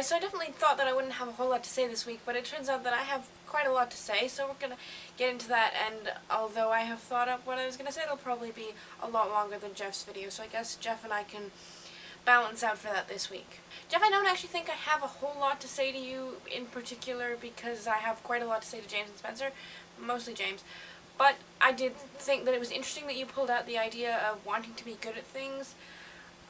guys, so I definitely thought that I wouldn't have a whole lot to say this week, but it turns out that I have quite a lot to say, so we're gonna get into that, and although I have thought up what I was gonna say, it'll probably be a lot longer than Jeff's video, so I guess Jeff and I can balance out for that this week. Jeff, I don't actually think I have a whole lot to say to you in particular, because I have quite a lot to say to James and Spencer, mostly James, but I did think that it was interesting that you pulled out the idea of wanting to be good at things.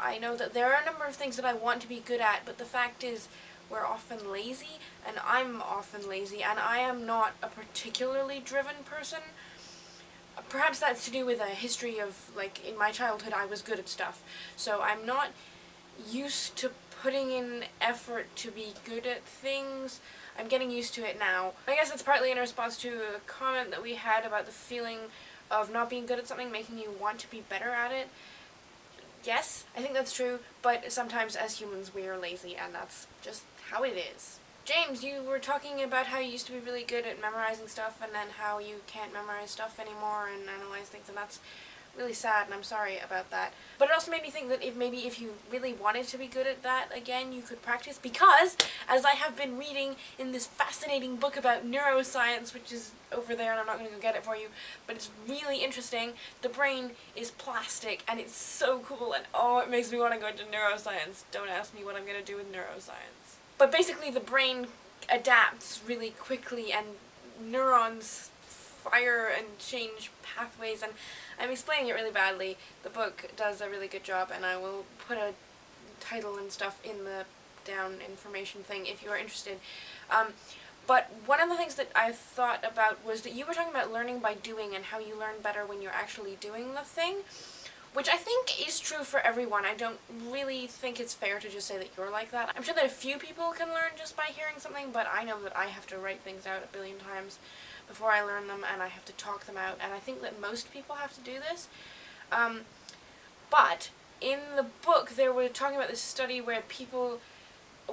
I know that there are a number of things that I want to be good at, but the fact is we're often lazy, and I'm often lazy, and I am not a particularly driven person. Perhaps that's to do with a history of, like, in my childhood I was good at stuff, so I'm not used to putting in effort to be good at things. I'm getting used to it now. I guess it's partly in response to a comment that we had about the feeling of not being good at something making you want to be better at it. Yes, I think that's true, but sometimes as humans we are lazy, and that's just how it is. James, you were talking about how you used to be really good at memorizing stuff, and then how you can't memorize stuff anymore and analyze things, and that's really sad, and I'm sorry about that. But it also made me think that if you really wanted to be good at that again, you could practice, because as I have been reading in this fascinating book about neuroscience, which is over there and I'm not going to go get it for you, but it's really interesting. The brain is plastic and it's so cool, and oh, it makes me want to go into neuroscience. Don't ask me what I'm going to do with neuroscience. But basically the brain adapts really quickly, and neurons fire and change pathways, and I'm explaining it really badly. The book does a really good job, and I will put a title and stuff in the down information thing if you are interested. But one of the things that I thought about was that you were talking about learning by doing and how you learn better when you're actually doing the thing, which I think is true for everyone. I don't really think it's fair to just say that you're like that. I'm sure that a few people can learn just by hearing something, but I know that I have to write things out a billion times before I learn them, and I have to talk them out, and I think that most people have to do this. But in the book they were talking about this study where people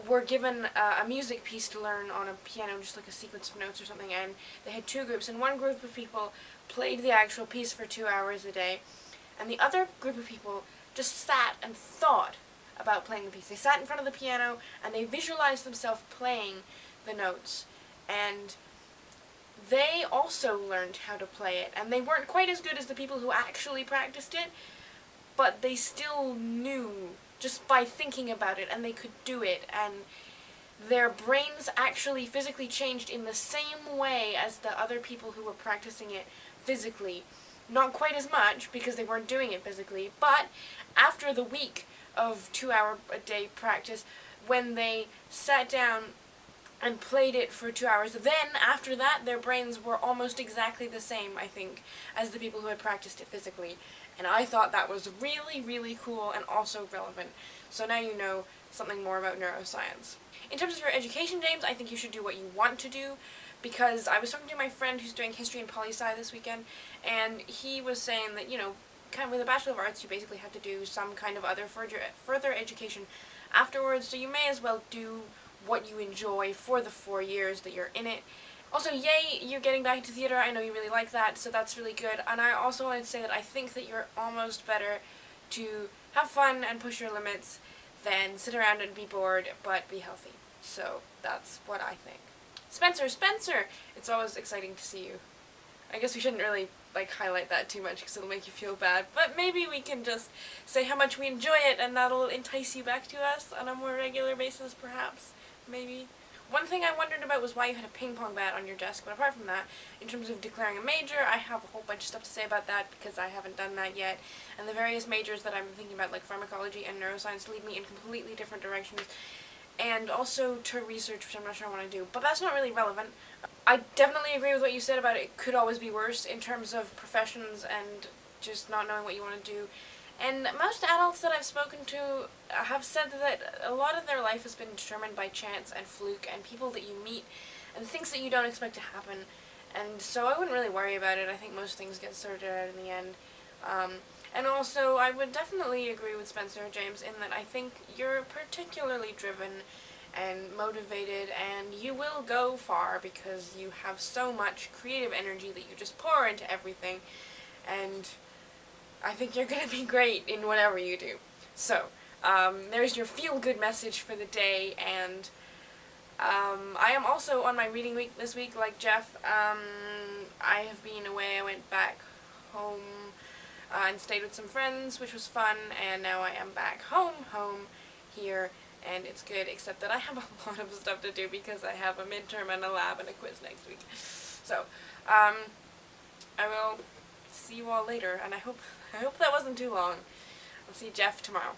were given a music piece to learn on a piano, just like a sequence of notes or something, and they had two groups, and one group of people played the actual piece for 2 hours a day, and the other group of people just sat and thought about playing the piece. They sat in front of the piano and they visualized themselves playing the notes, and they also learned how to play it, and they weren't quite as good as the people who actually practiced it, but they still knew just by thinking about it, and they could do it, and their brains actually physically changed in the same way as the other people who were practicing it physically. Not quite as much, because they weren't doing it physically, but after the week of 2 hour a day practice, when they sat down and played it for 2 hours, then after that their brains were almost exactly the same, I think, as the people who had practiced it physically. And I thought that was really, really cool and also relevant. So now you know something more about neuroscience. In terms of your education, James, I think you should do what you want to do, because I was talking to my friend who's doing history and poli-sci this weekend, and he was saying that, you know, kind of with a Bachelor of Arts you basically have to do some kind of other further education afterwards, so you may as well do what you enjoy for the 4 years that you're in it. Also, yay, you're getting back into theater. I know you really like that, so that's really good. And I also wanted to say that I think that you're almost better to have fun and push your limits than sit around and be bored, but be healthy. So that's what I think. Spencer! It's always exciting to see you. I guess we shouldn't really, like, highlight that too much because it'll make you feel bad, but maybe we can just say how much we enjoy it, and that'll entice you back to us on a more regular basis, perhaps. Maybe. One thing I wondered about was why you had a ping pong bat on your desk, but apart from that, in terms of declaring a major, I have a whole bunch of stuff to say about that because I haven't done that yet, and the various majors that I'm thinking about, like pharmacology and neuroscience, lead me in completely different directions, and also to research, which I'm not sure I want to do, but that's not really relevant. I definitely agree with what you said about it could always be worse in terms of professions and just not knowing what you want to do. And most adults that I've spoken to have said that a lot of their life has been determined by chance and fluke and people that you meet and things that you don't expect to happen. And so I wouldn't really worry about it. I think most things get sorted out in the end. And also, I would definitely agree with Spencer, James, in that I think you're particularly driven and motivated, and you will go far because you have so much creative energy that you just pour into everything, and I think you're going to be great in whatever you do. So, there's your feel-good message for the day, and I am also on my reading week this week, like Jeff. I have been away. I went back home and stayed with some friends, which was fun, and now I am back home here, and it's good, except that I have a lot of stuff to do because I have a midterm and a lab and a quiz next week. So, I will see you all later, and I hope that wasn't too long. I'll see Jeff tomorrow.